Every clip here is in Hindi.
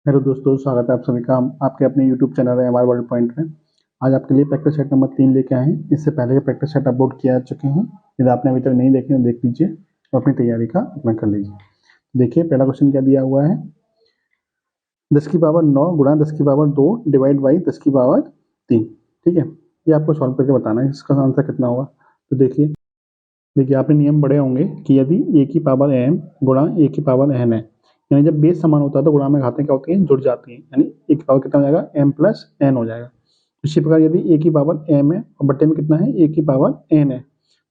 हेलो दोस्तों, स्वागत है आप सभी का आपके अपने यूट्यूब चैनल है हमारे वर्ल्ड पॉइंट में। आज आपके लिए प्रैक्टिस सेट नंबर 3 लेके आए हैं। इससे पहले के प्रैक्टिस सेट अपलोड किया चुके हैं। यदि आपने अभी तक नहीं देखे तो देख लीजिए और अपनी तैयारी का अपना कर लीजिए। देखिए, पहला क्वेश्चन क्या दिया हुआ है। 10 की पावर 9 गुणा 10 की पावर 2 डिवाइड बाई 10 की पावर 3। ठीक है, ये आपको सॉल्व करके बताना है इसका आंसर कितना होगा। तो देखिए देखिए आपने नियम पढ़े होंगे कि यदि a की पावर m गुणा a की पावर n है, यानी जब बेस समान होता है तो गुणा में घातें क्या होती हैं, जुड़ जाती हैं, यानी a की पावर कितना हो जाएगा, m प्लस n हो जाएगा। इसी प्रकार यदि a की पावर m है और बट्टे में कितना है, a की पावर n है,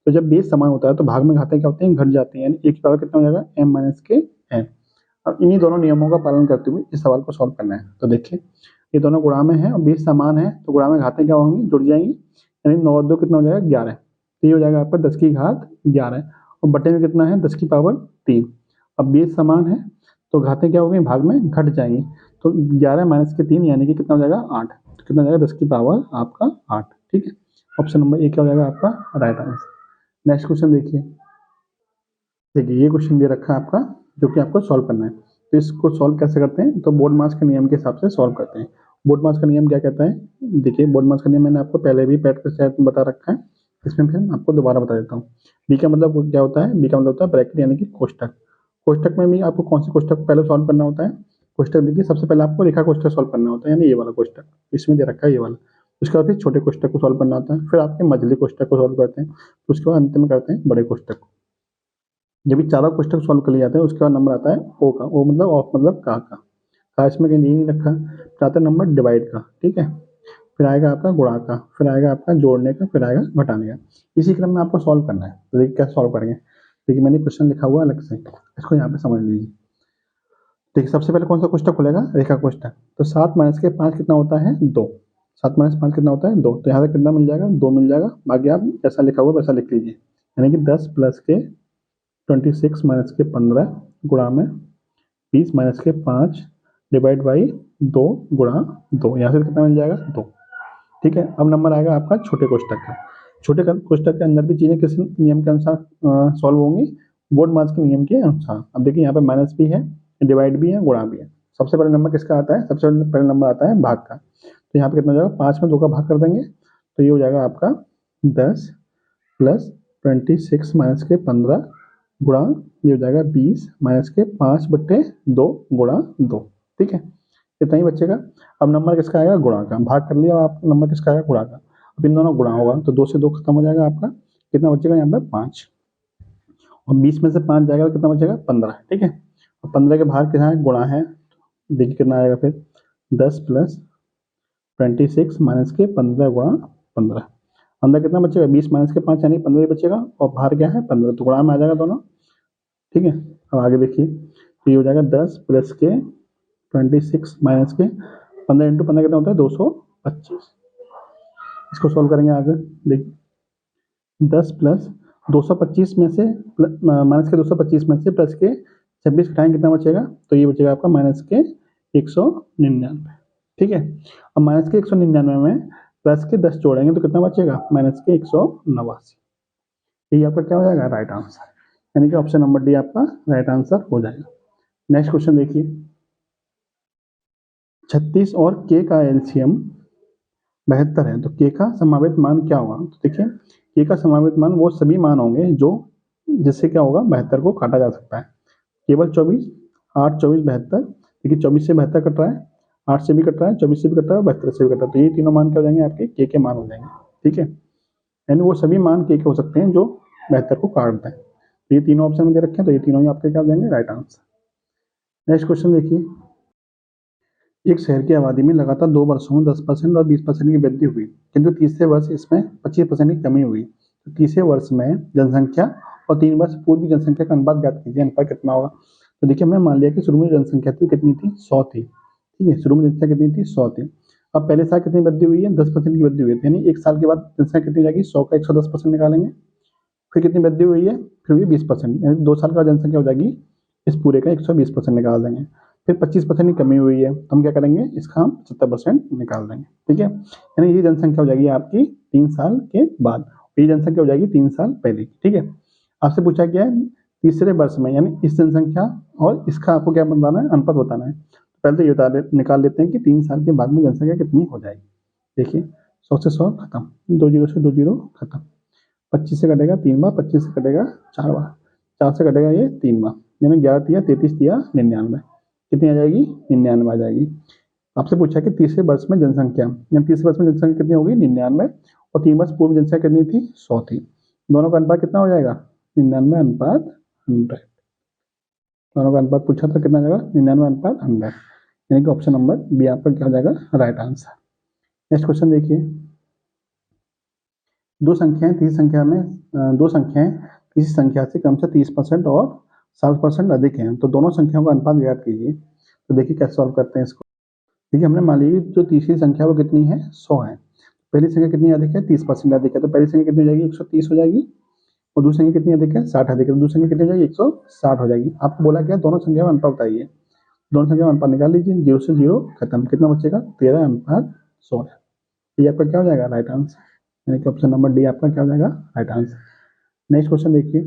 तो जब बेस समान होता है तो भाग में घातें क्या होती हैं, घट जाती हैं, यानी a की पावर कितना हो जाएगा, m माइनस के n। अब इन्हीं दोनों नियमों का पालन करते हुए इस सवाल को सॉल्व करना है। तो देखिए, ये दोनों गुणा में है और बेस समान है तो गुणा में घातें क्या होंगी, जुड़ जाएंगी, यानी 9 2 कितना हो जाएगा, 11। तो ये हो जाएगा आपका 10 की घात 11 और बटे में कितना है, 10 की पावर 3। अब बेस समान है तो घातें क्या हो गई, भाग में घट जाएंगी। तो 11 माइनस के 3 यानी कि कितना हो जाएगा, 8। तो कितना हो जाएगा, 10 की पावर आपका 8। ठीक है, ऑप्शन नंबर ए क्या हो जाएगा आपका राइट आंसर। नेक्स्ट क्वेश्चन देखिए। देखिए ये क्वेश्चन दे रखा है आपका, जो कि आपको सॉल्व करना है। तो इसको सॉल्व कैसे करते हैं, तो बोर्ड मास के नियम के हिसाब से सॉल्व करते हैं। बोर्ड मास का नियम क्या कहता है, देखिए बोर्ड मास का नियम मैंने आपको पहले भी पैट के साथ बता रखा है, इसमें फिर आपको दोबारा बता देता हूँ। बी का मतलब क्या होता है, बी का मतलब होता है ब्रैकेट यानी कि कोष्टक। कोष्टक में भी आपको कौन से कोष्टक को पहले सॉल्व करना होता है, कोष्टक देखिए सबसे पहले आपको रेखा कोष्टक सॉल्व करना होता है, यानी ये वाला कोष्टक इसमें दे रखा है ये वाला। उसके बाद फिर छोटे कोष्टक को सॉल्व करना होता है, फिर आपके मझली कोष्टक को सॉल्व करते हैं, तो उसके बाद अंत में करते हैं बड़े कोष्टक को। जब ये चारों कोष्टक सॉल्व कर लिए जाते हैं उसके बाद नंबर आता है ओ का, ओ मतलब ऑफ मतलब का इसमें कहीं नहीं रखा। फिर आता है नंबर डिवाइड का, ठीक है, फिर आएगा आपका गुणा का, फिर आएगा आपका जोड़ने का, फिर आएगा घटाने का। इसी क्रम में आपको सॉल्व करना है। तो देखिए कैसे सॉल्व करेंगे, देखिए मैंने क्वेश्चन लिखा हुआ अलग से, इसको यहाँ पे समझ लीजिए। देखिए सबसे पहले कौन सा कोष्टक खुलेगा, रेखा कोष्टक। तो 7 माइनस के 5 कितना होता है, 2। 7 माइनस 5 कितना होता है, 2। तो यहाँ से कितना मिल जाएगा, 2 मिल जाएगा। बाकी आप जैसा लिखा हुआ वैसा लिख लीजिए, यानी कि 10 प्लस के 26 माइनस के 15 गुणा में 20 माइनस के 5 डिवाइड बाई 2 गुणा 2, यहाँ से कितना मिल जाएगा, 2। ठीक है, अब नंबर आएगा आपका छोटे कोष्टक का। छोटे कोष्टक के अंदर भी चीजें किस नियम के अनुसार सॉल्व होंगी, बोर्ड मास के नियम के अनुसार। अब देखिए यहाँ पे माइनस भी है, डिवाइड भी है, गुणा भी है। सबसे पहले नंबर किसका आता है, सबसे पहले नंबर आता है भाग का। तो यहाँ पे कितना हो जाएगा, 5 में 2 का भाग कर देंगे तो ये हो जाएगा आपका 10 प्लस 26 माइनस के 15 गुणा ये हो जाएगा 20 माइनस के 5 बट्टे 2 गुणा 2। ठीक है, इतना ही बचेगा। अब नंबर किसका आएगा, गुणा का। भाग कर लिया आप, नंबर किसका आएगा, गुणा का। अब इन दोनों गुणा होगा तो 2 से 2 खत्म हो जाएगा आपका, कितना बचेगा यहाँ पे 5। और 20 में से 5 जाएगा तो कितना बचेगा 15। ठीक है, और 15 के बाहर कितना है, गुणा है। देखिए कितना आएगा फिर, 10 प्लस 26 माइनस के 15 गुणा 15। अंदर कितना बचेगा, 20 माइनस के 5 यानी 15 ही बचेगा, और बाहर क्या है 15, तो गुणा में आ जाएगा दोनों। ठीक है, अब आगे देखिए, तो ये हो जाएगा 10 प्लस के 26 माइनस के 15 इंटू 15 कितना होता है, 225। इसको सॉल्व करेंगे आगे। देखिए 10 प्लस 225 में से माइनस के 225 में से प्लस के 26 घटाएंगे कितना बचेगा, तो ये बचेगा आपका माइनस के 199। ठीक है, अब माइनस के 199 में प्लस के 10 जोड़ेंगे तो कितना बचेगा, माइनस के 189। ये आपका क्या हो जाएगा, राइट आंसर, यानी कि ऑप्शन नंबर डी आपका राइट आंसर हो जाएगा। नेक्स्ट क्वेश्चन देखिए। 36 और के का एलसीएम 72 है, तो के का संभावित मान क्या होगा। तो देखिए के का संभावित मान वो सभी मान होंगे जो जिससे क्या होगा, 72 को काटा जा सकता है। केवल 24, 8 24 72। देखिए 24 से 72 कट रहा है, 8 से भी कट रहा है, 24 से भी कट रहा है, 72 से भी कट रहा है, तो ये तीनों मान क्या हो जाएंगे, आपके के मान हो जाएंगे। ठीक है, यानी वो सभी मान के हो सकते हैं जो 72 को काटते हैं। तो ये तीनों ऑप्शन में दे रखे हैं, तो ये तीनों ही आपके क्या हो जाएंगे, राइट आंसर। नेक्स्ट क्वेश्चन देखिए। एक शहर की आबादी में लगातार 2 वर्षों में 10% और 20% की वृद्धि हुई, किंतु तीसरे वर्ष इसमें 25% की कमी हुई। तो तीसरे वर्ष में जनसंख्या और 3 वर्ष पूर्व की जनसंख्या का अनुपात ज्ञात कीजिए, अनुपात कितना होगा। तो देखिए हमने मान लिया कि शुरू में जनसंख्या थी कितनी थी, 100 थी। ठीक है, शुरू में जनसंख्या कितनी थी, 100 थी। अब पहले साल कितनी वृद्धि हुई है, 10% की वृद्धि हुई है, यानी एक साल के बाद जनसंख्या कितनी जाएगी, 100 का 110% निकालेंगे। फिर कितनी वृद्धि हुई है, फिर भी 20%, यानी 2 साल का जनसंख्या हो जाएगी इस पूरे का 120% निकाल देंगे। फिर 25% की कमी हुई है तो हम क्या करेंगे, इसका हम 75% निकाल देंगे। ठीक है, यानी ये जनसंख्या हो जाएगी आपकी 3 साल के बाद, ये जनसंख्या हो जाएगी 3 साल पहले की। ठीक है, आपसे पूछा गया है तीसरे वर्ष में, यानी इस जनसंख्या और इसका आपको क्या बताना है, अनुपात बताना है। पहले तो ये निकाल लेते हैं कि 3 साल के बाद में जनसंख्या कितनी हो जाएगी। देखिए 100 से 100 खत्म, 2 जीरो से 2 जीरो खत्म, 25 से कटेगा 3 बार, 25 से कटेगा 4 बार, 4 से कटेगा ये 3 बार, यानी 11 तिया 33 तिया 99, कितनी आ जाएगी 99 आ जाएगी। आपसे पूछा कि तीसरे वर्ष में जनसंख्या, यानी तीसरे वर्ष में जनसंख्या कितनी होगी 99, और 3 वर्ष पूर्व जनसंख्या कितनी थी 100 थी, दोनों का अनुपात कितना हो जाएगा 99 अनुपात 100, दोनों का अनुपात पूछा था कितना जाएगा 99 अनुपात 100, यानी कि ऑप्शन नंबर बी आपका क्या हो जाएगा राइट आंसर। नेक्स्ट क्वेश्चन देखिए, दो संख्याएं किसी संख्या से क्रमशः 30% और 60% अधिक हैं, तो दोनों संख्याओं का अनुपात ज्ञात कीजिए। तो देखिए कैसे सॉल्व करते हैं इसको। देखिए हमने मान ली जो तीसरी संख्या वो कितनी है 100 है, पहली संख्या कितनी अधिक है 30% अधिक है, तो पहली संख्या कितनी हो जाएगी 130 हो जाएगी, और दूसरी संख्या कितनी अधिक है 60 अधिक है, तो दूसरी संख्या कितनी हो जाएगी 160 हो जाएगी। आपको बोला क्या दोनों संख्या में अनुपात बताइए, दोनों संख्या में अनुपात निकाल लीजिए, 0 से 0 खत्म, कितना बचेगा 13 अनुपात 16, ये आपका क्या हो जाएगा राइट आंसर, यानी कि ऑप्शन नंबर डी आपका क्या हो जाएगा राइट आंसर। नेक्स्ट क्वेश्चन देखिए,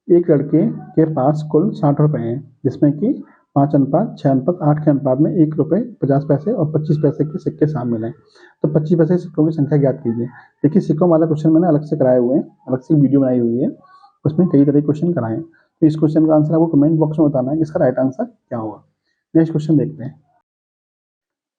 एक लड़के के पास कुल 60 रुपए हैं, जिसमें कि 5 अनुपात 6 अनुपात 8 के अनुपात में 1 रुपये 50 पैसे और 25 पैसे के सिक्के शामिल हैं, तो 25 पैसे के सिक्कों की संख्या ज्ञात कीजिए। देखिए सिक्कों वाला क्वेश्चन मैंने अलग से कराए हुए हैं, अलग से वीडियो बनाई हुई है, उसमें कई तरह के क्वेश्चन कराए हैं, तो इस क्वेश्चन का आंसर आपको कमेंट बॉक्स में बताना है कि इसका राइट आंसर क्या होगा। नेक्स्ट क्वेश्चन देखते हैं,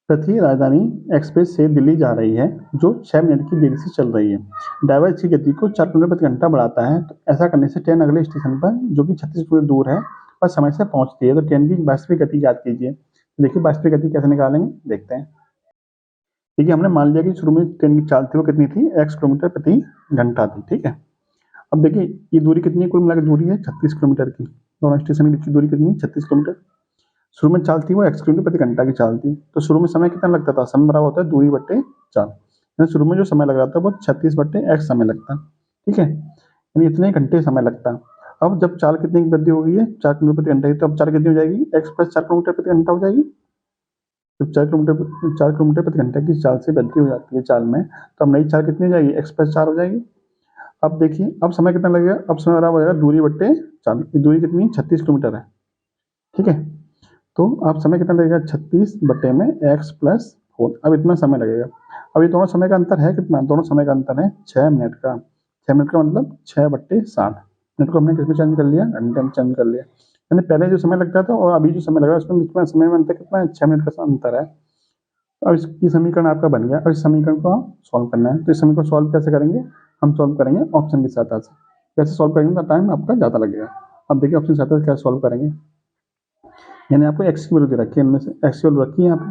पृथ्वी राजधानी एक्सप्रेस से दिल्ली जा रही है जो 6 मिनट की देरी से चल रही है, ड्राइवर इसकी गति को 4 किलोमीटर प्रति घंटा बढ़ाता है, तो ऐसा करने से ट्रेन अगले स्टेशन पर जो कि 36 किलोमीटर दूर है और समय से पहुंचती है, तो ट्रेन की वास्तविक गति याद कीजिए। देखिए वास्तविक गति कैसे निकालेंगे देखते हैं। देखिए हमने मान लिया कि शुरू में ट्रेन की चाल थी वो कितनी थी x किलोमीटर प्रति घंटा थी, ठीक है। अब देखिए ये दूरी कितनी कुल मिलाकर दूरी है 36 किलोमीटर की, दोनों स्टेशन के बीच की दूरी कितनी 36 किलोमीटर, शुरू में चाल थी वो x किलोमीटर प्रति घंटा की चाल थी, तो शुरू में समय कितना लगता था, समय बराबर होता है दूरी बट्टे चाल, यानी शुरू में जो समय लग रहा था वो 36 बट्टे x समय लगता, ठीक है, यानी इतने घंटे समय लगता। अब जब चाल कितने की वृद्धि हो गई है 4 किलोमीटर प्रति घंटा की, तो अब चाल कितनी हो जाएगी x प्लस 4 किलोमीटर प्रति घंटा हो जाएगी। जब 4 किलोमीटर प्रति घंटा की चाल से वृद्धि हो जाती है चाल में, तो अब नई चाल कितनी हो जाएगी x प्लस 4 हो जाएगी। अब देखिए अब समय कितना लगेगा, अब समय बराबर हो जाएगा दूरी बट्टे चाल, दूरी कितनी 36 किलोमीटर है, ठीक है, तो अब समय कितना लगेगा 36 बटे में x प्लस 4, अब इतना समय लगेगा। अब ये दोनों समय का अंतर है कितना, दोनों समय का अंतर है 6 मिनट का, 6 मिनट का मतलब 6 बट्टे 60, मिनट को हमने किसमें चेंज कर लिया घंटे में चेंज कर लिया, यानी पहले जो समय लगता था और अभी जो समय लग रहा है उसमें कितना समय में अंतर कितना है 6 मिनट का अंतर है। अब इसकी समीकरण आपका बन गया, और इस समीकरण को हम सॉल्व करना है, तो इस समीकरण को सॉल्व कैसे करेंगे, हम सॉल्व करेंगे ऑप्शन की सहायता से, कैसे सॉल्व करेंगे तो टाइम आपका ज़्यादा लगेगा। अब देखिए ऑप्शन की सहायता से क्या सॉल्व करेंगे, यानी आपको एक्स की वैल्यू दे रखी है, इनमें से एक्स की वैल्यू रखी है यहाँ पे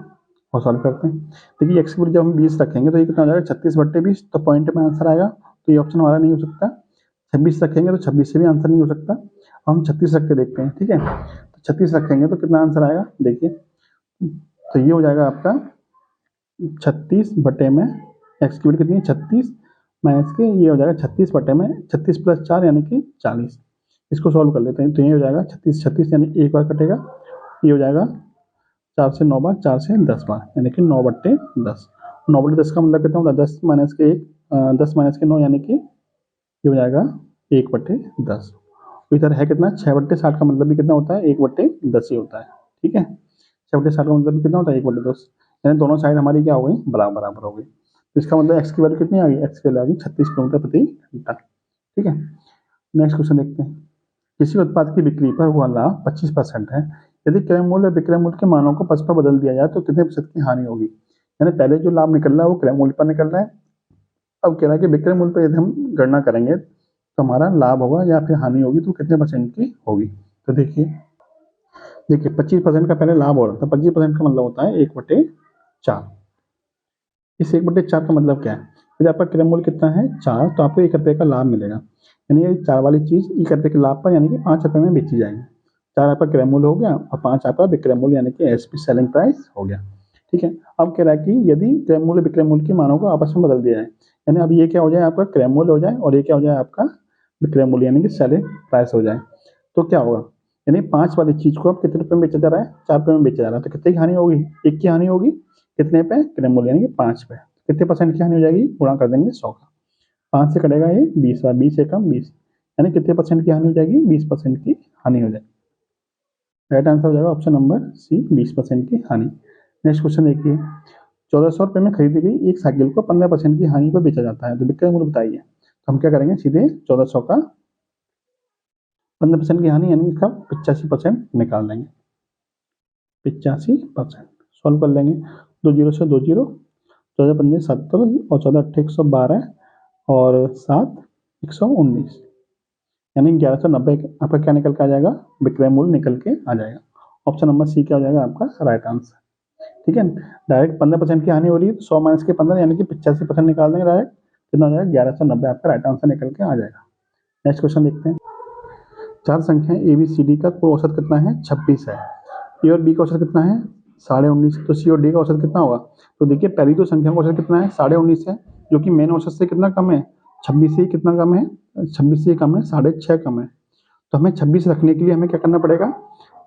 और सॉल्व करते हैं। देखिए एक्स की वैल्यू जब हम 20 रखेंगे तो ये कितना हो जाएगा 36 बट्टे 20, तो पॉइंट में आंसर आएगा, तो ये ऑप्शन हमारा नहीं हो सकता। 26 रखेंगे तो 26 से भी आंसर नहीं हो सकता, हम 36 रख के देखते हैं, ठीक है, तो 36 रखेंगे तो कितना आंसर आएगा देखिए, तो ये हो जाएगा आपका 36 बटे में एक्स की वैल्यू कितनी 36 माइनस के, ये हो जाएगा 36 बटे में 36 प्लस 4 यानी कि 40, इसको सॉल्व कर लेते हैं, तो ये हो जाएगा 36 36 यानी एक बार कटेगा, ये हो जाएगा 4 से 9 बार, 4 से 10 बार, यानी कि 9 बट्टे 10, 9 बट्टे 10 का मतलब कितना होगा 10 माइनस के 1, 10 माइनस के 9 यानी कि ये हो जाएगा 1 बट्टे 10, तो इधर है कितना 6 बट्टे 60 का मतलब भी कितना होता है 1 बट्टे 10 ही होता है, ठीक है, 6 बट्टे 60 का मतलब भी कितना होता है 1 बट्टे 10, यानी दोनों साइड हमारी क्या हो गई बराबर हो गई, तो इसका मतलब एक्स की वैल्यू कितनी आ गई, एक्स की वैल्यू आ गई 36 किलोमीटर प्रति घंटा, ठीक है। नेक्स्ट क्वेश्चन देखते हैं, किसी उत्पाद की बिक्री पर हुआ लाभ 25% है, यदि क्रय मूल्य और विक्रय मूल्य के मानों को 5 पर बदल दिया जाए तो कितने प्रतिशत की हानि होगी, यानी पहले जो लाभ निकल रहा है वो क्रय मूल्य पर निकल रहा है, अब कह रहा है कि विक्रय मूल्य पर यदि हम गणना करेंगे तो हमारा लाभ होगा या फिर हानि होगी तो कितने परसेंट की होगी। तो देखिए 25% का पहले लाभ हो रहा था, 25% का मतलब होता है 1/4, इस 1/4 का मतलब क्या है, यदि आपका क्रय मूल्य कितना है 4 तो आपको 1 रुपये का लाभ मिलेगा, यानी ये 4 वाली चीज़ 1 रुपये के लाभ पर यानी कि 5 रुपये में बेची जाएगी, 4 आपका क्रय मूल्य हो गया और 5 आपका विक्रय मूल्य यानी कि एसपी सेलिंग प्राइस हो गया, ठीक है। अब कह रहा है कि यदि क्रय मूल्य विक्रय मूल्य के मानों को आपस में बदल दिया जाए, यानी अब ये क्या हो जाए आपका क्रय मूल्य हो जाए और ये क्या हो जाए आपका विक्रय मूल्य यानी कि सेलिंग प्राइस हो जाए, तो क्या होगा, यानी 5 वाली चीज़ को अब कितने रुपये में बेचा जा रहा है 4 रुपये में बेचा जा रहा है, तो कितने की हानि होगी 1 की हानि होगी, कितने पे क्रय मूल्य यानी कि 5 पे, कितने परसेंट की हानि हो जाएगी गुणा कर देंगे 100 का, 5 से कटेगा ये 20 बार, 20 से कम 20, यानी कितने परसेंट की हानि हो जाएगी 20% की हानि हो जाएगी। राइट आंसर हो जाएगा ऑप्शन नंबर सी, 20% की हानि। नेक्स्ट क्वेश्चन देखिए, 1400 रुपये में खरीदी गई एक साइकिल को 15% की हानि पर बेचा जाता है, तो विक्रय मूल्य बताइए। तो हम क्या करेंगे, सीधे 1400 का 15% की हानि यानी इसका 85% निकाल देंगे। 85% सॉल्व कर लेंगे। 2 जीरो से 2 जीरो, 14 पंजे 70 और 14 अट्ठे 112 और 7 119, यानी 1190 आपका क्या निकल के आ जाएगा, विक्रय मूल्य निकल के आ जाएगा। ऑप्शन नंबर सी क्या हो जाएगा आपका राइट आंसर। ठीक है, डायरेक्ट 15% की हानि हो रही है तो 100 माइनस के 15 यानी कि 85% निकाल देंगे डायरेक्ट, कितना हो जाएगा 1190 आपका राइट आंसर निकल के आ जाएगा। नेक्स्ट क्वेश्चन देखते हैं। चार संख्याएं ए बी सी डी का कुल औसत कितना है, 26 है। ए और बी का औसत कितना है, 19.5, तो सी और डी का औसत कितना होगा। तो देखिए पहली तो संख्या का औसत कितना है, 19.5 है, जो कि मेन औसत से कितना कम है, 26 से कितना कम है, 26 से कम है, 6.5 कम है। तो हमें 26 रखने के लिए हमें क्या करना पड़ेगा,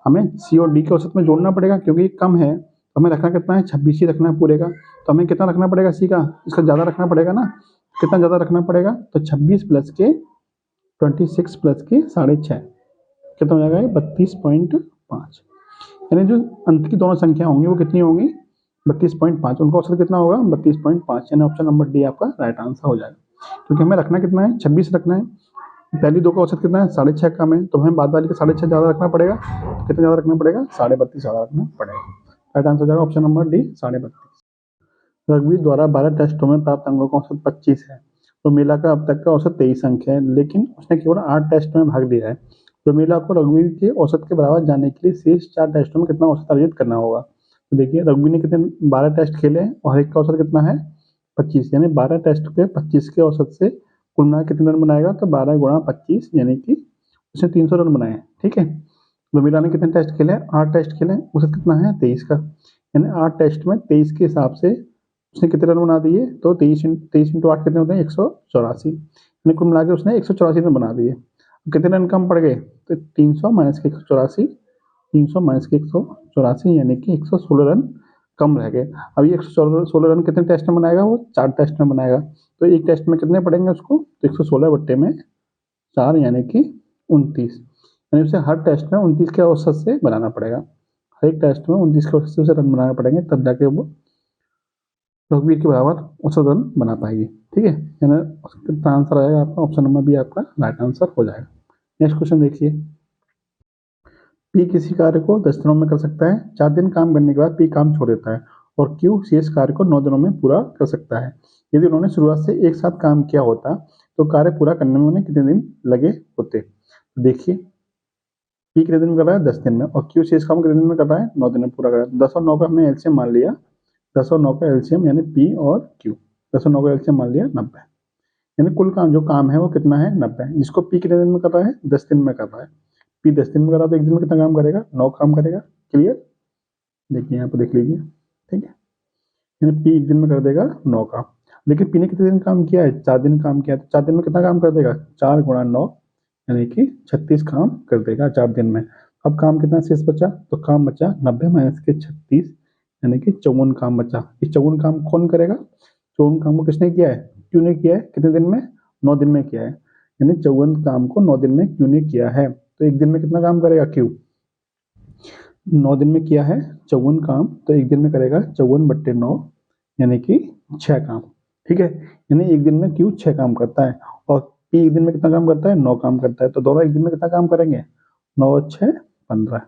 हमें सी और डी के औसत में जोड़ना पड़ेगा, क्योंकि कम है तो हमें रखना कितना है, 26 ही रखना है पूरे का। तो हमें कितना रखना पड़ेगा सी का, इसका ज़्यादा रखना पड़ेगा ना, कितना ज़्यादा रखना पड़ेगा, तो 26 प्लस के 26 प्लस के 6.5 कितना हो जाएगा, 32.5। यानी जो अंत की दोनों संख्या होंगी वो कितनी होंगी, 32.5, उनका औसत कितना होगा 32.5, यानी ऑप्शन नंबर डी आपका राइट आंसर हो जाएगा। क्योंकि हमें रखना कितना है, 26 रखना है, पहली दो का औसत कितना है, 6.5 कम है, तो हमें बाद वाली का 6.5 ज़्यादा रखना पड़ेगा। तो कितना ज़्यादा रखना पड़ेगा, 32.5 ज़्यादा रखना पड़ेगा। राइट आंसर हो जाएगा ऑप्शन नंबर डी, 32.5। रघुवीर द्वारा 12 टेस्टों में प्राप्त अंकों का औसत 25 है। रोमिला का अब तक का औसत 23 अंक है, लेकिन उसने केवल 8 टेस्ट में भाग लिया है। रोमिला को रघुवीर के औसत के बराबर जाने के लिए शेष 4 टेस्टों में कितना औसत अर्जित करना होगा। तो देखिए रघुवीर ने कितने 12 टेस्ट खेले हैं और एक का औसत कितना है 25, यानी 12 टेस्ट के 25 के औसत से कुल मिला कितने रन बनाएगा, तो 12 गुणा 25 यानी कि उसने 300 रन बनाए हैं। ठीक है, रोमिला ने कितने टेस्ट खेले, 8 टेस्ट खेले, औसत कितना है 23 का, यानी 8 टेस्ट में 23 के हिसाब से उसने कितने रन बना दिए, तो 23 इंटू 8 कितने होते हैं 184, यानी कुल मिला के उसने 184 रन बना दिए। कितने रन कम पड़ गए, तो 300 माइनस के 184, 300 माइनस के 184 यानी कि 116 रन कम रह गए। अब ये 116 रन कितने टेस्ट में बनाएगा, वो 4 टेस्ट में बनाएगा। तो एक टेस्ट में कितने पड़ेंगे उसको, तो 116 बट्टे में 4 यानी कि 29, यानी उसे हर टेस्ट में 29 के औसत से बनाना पड़ेगा। हर एक टेस्ट में 29 के औसत से उसे रन बनाने पड़ेंगे, तब जाके वो रघुवीर के बराबर औसत रन बना पाएगी। ठीक है, यानी उसका आंसर आएगा आपका ऑप्शन नंबर बी आपका राइट आंसर हो जाएगा। नेक्स्ट क्वेश्चन देखिए, पी किसी कार्य को 10 दिनों में कर सकता है। 4 दिन काम करने के बाद पी काम छोड़ देता है और क्यू शेष कार्य को 9 दिनों में पूरा कर सकता है। यदि उन्होंने शुरुआत से एक साथ काम किया होता तो कार्य पूरा करने में उन्हें कितने दिन लगे होते। तो देखिए पी कितने दिन में कर रहा है, 10 दिन में, और क्यू शेष काम कितने दिन में कर रहा है, 9 दिन में पूरा कर रहा है। 10 और 9 का हमने एलसीएम मान लिया, 10 और 9 का एलसीएम यानी पी और क्यू, 10 और 9 का एलसीएम मान लिया 90, यानी कुल काम जो काम है वो कितना है 90, जिसको पी कितने दिन में कर रहा है, 10 दिन में कर रहा है। पी 10 दिन में कर रहा है तो एक दिन में कितना काम करेगा, 9 काम करेगा। क्लियर, देखिए यहाँ पर देख लीजिए। ठीक है, यानी पी एक दिन में कर देगा 9 काम, लेकिन पी ने कितने दिन काम किया है, 4 दिन काम किया है, तो 4 दिन में कितना काम कर देगा, 4 गुणा 9 यानी कि 36 काम कर देगा 4 दिन में। अब काम कितना शेष बचा, तो काम बचा 90 माइनस के 36 यानी कि 54 काम बचा। ये 54 काम कौन करेगा, 54 काम को किसने किया है, क्यों ने किया है, कितने दिन में, 9 दिन में किया है, यानी 54 काम को 9 दिन में क्यों ने किया है। तो एक दिन में कितना काम करेगा क्यू, 9 दिन में किया है 54 काम, तो एक दिन में करेगा 54 बट्टे 9 यानी कि 6 काम। ठीक है, यानी एक दिन में क्यू 6 काम करता है और पी एक दिन में कितना काम करता है, 9 काम करता है। तो दोनों एक दिन में कितना काम करेंगे, 9 और 6 15,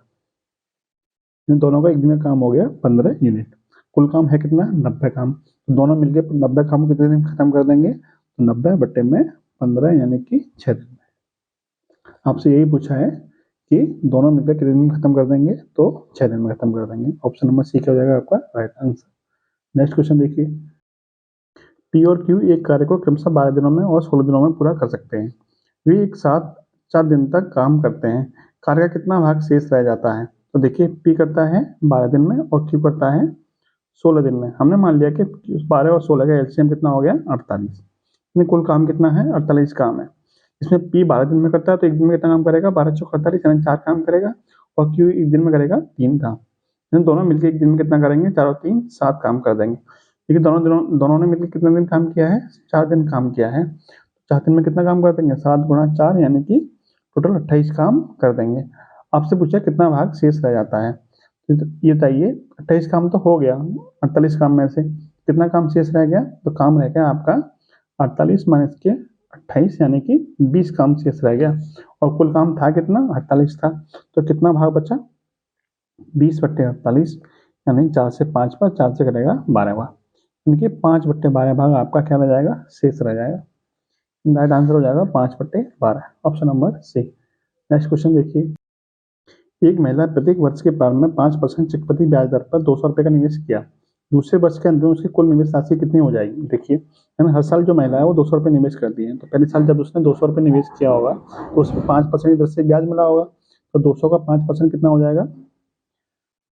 इन दोनों का एक दिन में काम हो गया 15 यूनिट। कुल काम है कितना, 90 काम, तो दोनों मिलकर 90 काम कितने दिन खत्म कर देंगे, तो 90 बट्टे में 15 यानी कि 6 दिन में। आपसे यही पूछा है कि दोनों मिलकर कितने दिन में खत्म कर देंगे, तो 6 दिन में खत्म कर देंगे। ऑप्शन नंबर सी क्या हो जाएगा आपका राइट आंसर। नेक्स्ट क्वेश्चन देखिए, पी और क्यू एक कार्य को क्रमशः 12 दिनों में और 16 दिनों में पूरा कर सकते हैं। वे एक साथ 4 दिन तक काम करते हैं, कार्य का कितना भाग शेष रह जाता है। तो देखिए पी करता है 12 दिन में और क्यू करता है 16 दिन में। हमने मान लिया कि 12 और 16 का एलसीएम कितना हो गया 48, इसमें कुल काम कितना है 48 काम है। इसमें पी 12 दिन में करता है तो एक दिन में कितना काम करेगा, 12 चौक 48 यानी 4 काम करेगा, और क्यू एक दिन में करेगा 3 काम, यानी दोनों मिलकर एक दिन में कितना करेंगे, 4 और 3 7 काम कर देंगे। देखिए दोनों ने मिलकर कितने दिन काम किया है, 4 दिन काम किया है। 4 दिन में कितना काम कर देंगे, 7 गुणा 4 यानी कि टोटल 28 काम कर देंगे। आपसे पूछा कितना भाग शेष रह जाता है, तो ये बताइए 28 काम तो हो गया, 48 काम में से कितना काम शेष रह गया, तो काम रह गया आपका 48 माइनस के 28 यानी कि 20 काम शेष रह गया, और कुल काम था कितना 48 था, तो कितना भाग बचा 20/48 यानी 4 से 5 पर 4 से कटेगा 12 बार, यानी कि 5/12 भाग आपका क्या रह जाएगा शेष रह जाएगा। राइट आंसर हो जाएगा 5/12, option number C. Next question देखिए, एक महिला प्रत्येक वर्ष के प्रारंभ में 5% चक्रवृद्धि ब्याज दर पर 200 रुपए का निवेश किया, दूसरे वर्ष के अंत में उसकी कुल निवेश राशि कितनी हो जाएगी। देखिए है ना, हर साल जो महिला है वो 200 रुपए निवेश करती है, तो पहले साल जब उसने 200 रुपए निवेश किया होगा तो उसमें 5% दर से ब्याज मिला होगा, तो 200 का 5% कितना हो जाएगा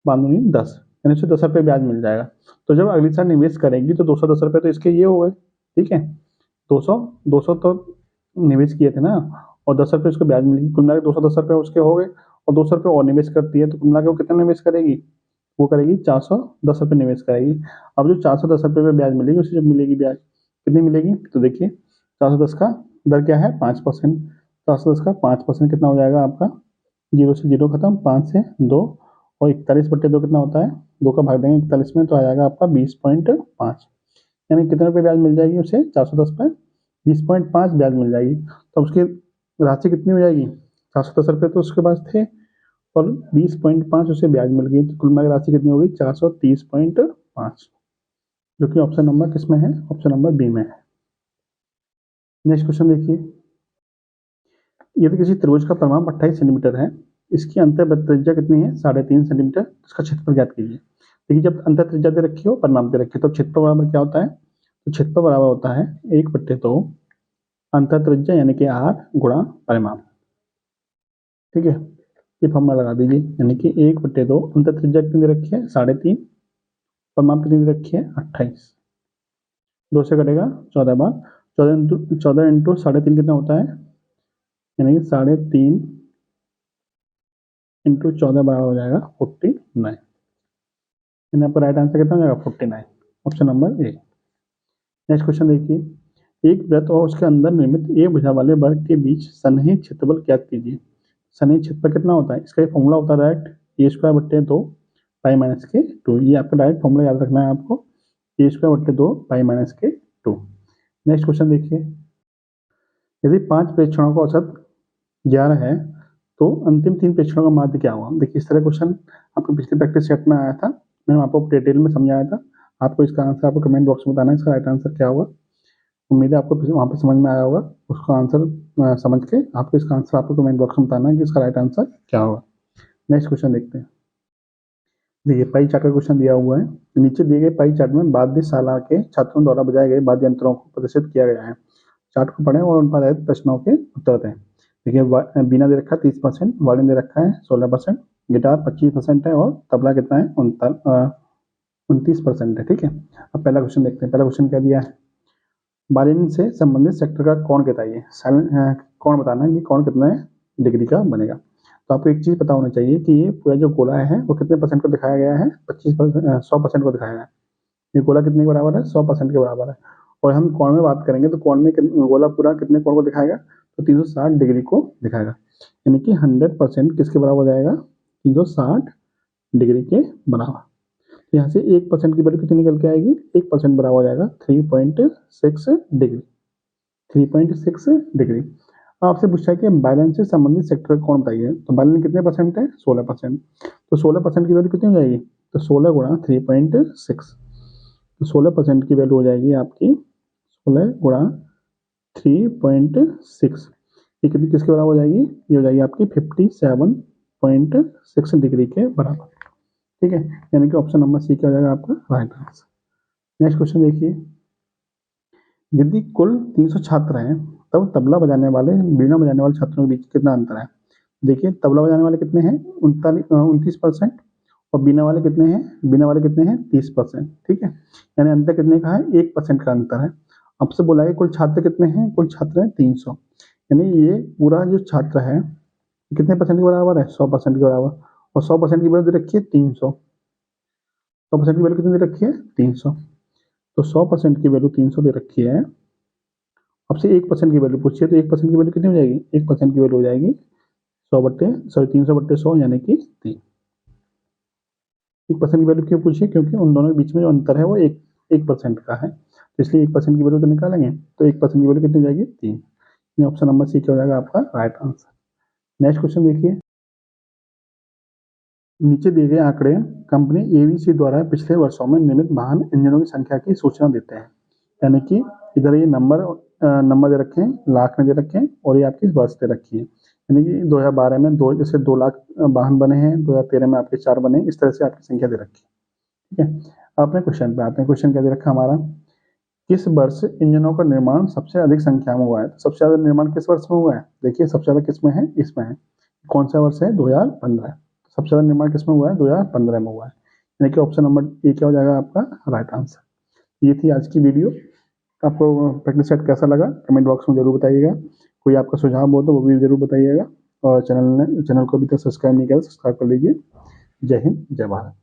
5×10, यानी उसे 10 रुपये ब्याज मिल जाएगा। तो जब अगली साल निवेश करेगी तो 210 रुपये तो इसके ये हो गए, ठीक है, 200 तो निवेश किए थे ना, और 10 रुपये उसको ब्याज मिलेगी, कुल मिला के 210 रुपये उसके हो गए, और 200 रुपये और निवेश करती है तो कुल मिला के वो कितना निवेश करेगी, वो करेगी 410 रुपये निवेश करेगी। अब जो 410 रुपये में ब्याज मिलेगी उसे जब मिलेगी ब्याज कितनी मिलेगी, तो देखिए 410 का दर क्या है 5%, 410 का 5% कितना हो जाएगा आपका, 0 से 0 खत्म, 5 से 2, और 41/2 कितना होता है, 2 का भाग देंगे 41 में तो आ जाएगा आपका 20.5, यानी कितने रुपये ब्याज मिल जाएगी उसे 410 पर 20.5 ब्याज मिल जाएगी। तो उसकी राशि कितनी हो जाएगी 410 रुपये तो उसके पास थे, और 20.5 उसे ब्याज मिल गई, तो कुल मिला राशि कितनी होगी 430.5, जो कि ऑप्शन नंबर किसमें है, ऑप्शन नंबर बी में है। नेक्स्ट क्वेश्चन देखिए, यदि किसी त्रिभुज का परिमाप 28 सेंटीमीटर है, इसकी अंतर त्रिज्या कितनी है 3.5 सेंटीमीटर, इसका क्षेत्रफल ज्ञात कीजिए। देखिए जब अंतर त्रिज्या दे रखी हो परिमाप दे रखी हो तो क्षेत्रफल बराबर क्या होता है, तो क्षेत्रफल बराबर होता है 1/2 अंतर त्रिज्या यानी कि r गुणा परिमाप, ठीक है, ये फॉर्मूला लगा दीजिए, यानी कि 1/2 अंतर त्रिज्या कितनी दे रखी है 3.5, परिमाप कितनी दे रखी है 28, 2 से कटेगा 14 बार, 14 इंटू 3.5 कितना होता है, यानी कि 3.5 इंटू 14 बराबर हो जाएगा 49, यानी आपका राइट आंसर कितना हो जाएगा 49, option number A. Next question देखिए, एक वृत्त और उसके अंदर निर्मित एक भुजा वाले वर्ग के बीच सन्निहित क्षेत्रफल ज्ञात कीजिए। सन्निहित क्षेत्रफल कितना होता है, इसका फॉर्मूला होता है डायरेक्ट a² 2 पाई माइनस के 2, ये आपका डायरेक्ट फॉर्मूला याद रखना है आपको, a² 2 पाई माइनस के 2। नेक्स्ट क्वेश्चन देखिए, यदि 5 प्रेक्षणों का औसत 11 है तो अंतिम 3 प्रेक्षणों का माध्य क्या होगा। देखिए इस तरह क्वेश्चन आपको पिछले प्रैक्टिस सेट में आया था, मैंने आपको डिटेल में समझाया था, आपको इसका आंसर आपको कमेंट बॉक्स में बताना है इसका राइट आंसर क्या होगा। उम्मीद है आपको वहाँ पर समझ में आया होगा, उसका आंसर समझ के आपको इसका आंसर आपको कमेंट बॉक्स में बताना है कि इसका राइट आंसर क्या होगा। नेक्स्ट क्वेश्चन देखते हैं, देखिए पाई चार्ट का क्वेश्चन दिया हुआ है, नीचे दिए गए पाई चार्ट में वाद्यशाला के छात्रों द्वारा बजाए गए वाद्य यंत्रों को प्रदर्शित किया गया है, चार्ट को पढ़ें और उन पर आधारित प्रश्नों के उत्तर दें। देखिए बीना दे रखा है 30%, वायलिन दे रखा है 16%, गिटार 25% है, और तबला कितना है 29% है, ठीक है। अब पहला क्वेश्चन देखते हैं, पहला क्वेश्चन क्या दिया है, वायलिन से संबंधित सेक्टर का कोण बताइए, कोण बताना है कि कोण कितने डिग्री का बनेगा। तो आपको एक चीज पता होना चाहिए कि ये पूरा जो गोला है वो कितने परसेंट को दिखाया गया है, 100% को दिखाया गया है, ये गोला कितने के बराबर है 100% के बराबर है। और हम कोण में बात करेंगे तो कोण में गोला पूरा कितने कोण को दिखाएगा, तो 360 डिग्री को दिखाएगा, यानी कि 100% किसके बराबर हो जाएगा 360 डिग्री के बराबर। तो यहाँ से 1% की वैल्यू कितनी निकल के आएगी, 1% बराबर हो जाएगा 3.6 डिग्री, 3.6 डिग्री। आपसे पूछा है कि वायलिन से संबंधित सेक्टर का कोण बताइए, तो वायलिन कितने परसेंट है 16%, तो 16% की वैल्यू कितनी हो जाएगी, तो 16 गुणा 3.6, तो 16% की वैल्यू हो जाएगी आपकी 16 गुणा 3.6, ये कितनी किसके बराबर हो जाएगी, ये हो जाएगी आपकी 57.6 डिग्री के बराबर, ठीक है, यानी कि ऑप्शन नंबर सी क्या हो जाएगा आपका राइट आंसर। नेक्स्ट क्वेश्चन देखिए, यदि कुल 300 छात्र हैं तब तबला बजाने वाले बीना बजाने वाले छात्रों के बीच कितना अंतर है। देखिए तबला बजाने वाले कितने हैं 29%, और बीना वाले कितने हैं, बीना वाले कितने हैं 30%, ठीक है, यानी अंतर कितने का है 1% का अंतर है। आपसे बोला है कुल छात्र कितने हैं, कुल छात्र हैं 300, यानी ये पूरा जो छात्र है कितने परसेंट के बराबर है 100% के बराबर, और 100% की वैल्यू दे रखी है 300, 100% की वैल्यू कितनी दे रखी है 300, तो 100% की वैल्यू 300 दे रखी है। आपसे 1% की वैल्यू पूछिए तो 1% की वैल्यू कितनी हो जाएगी, 1% की वैल्यू हो जाएगी 300/100 यानी कि 3। 1% की वैल्यू क्यों पूछी? क्योंकि उन दोनों के बीच में जो अंतर है वो 1% का है, तो इसलिए 1% की वैल्यू तो निकालेंगे, तो 1% की वैल्यू कितनी हो जाएगी? 3। ऑप्शन नंबर सी क्या हो जाएगा आपका राइट आंसर। नेक्स्ट क्वेश्चन देखिए, नीचे दिए गए आंकड़े कंपनी एवीसी द्वारा पिछले वर्षों में निर्मित वाहन इंजनों की संख्या की सूचना देते हैं। यानी कि इधर ये नंबर दे रखे हैं, लाख में दे रखे हैं, और ये आपकी वर्ष दे रखी है। यानी कि 2012 में जैसे 2 लाख वाहन बने हैं, 2013 में आपके 4 बने, इस तरह से आपकी संख्या दे रखी है। ठीक है, अपने क्वेश्चन पे आते हैं। क्वेश्चन क्या दे रखा हमारा, किस वर्ष इंजनों का निर्माण सबसे अधिक संख्या में हुआ है? तो सबसे ज्यादा निर्माण किस वर्ष में हुआ है? देखिए सबसे ज्यादा किस में है? इसमें है। कौन सा वर्ष है? 2015। सबसे ज्यादा निर्माण किस में हुआ है? 2015 में हुआ है। यानी कि ऑप्शन नंबर ए क्या हो जाएगा आपका राइट आंसर। ये थी आज की वीडियो। आपको प्रैक्टिस सेट कैसा लगा कमेंट बॉक्स में जरूर बताइएगा। कोई आपका सुझाव हो तो वो भी जरूर बताइएगा, और चैनल को अभी तक सब्सक्राइब नहीं किया तो सब्सक्राइब कर लीजिए। जय हिंद, जय भारत।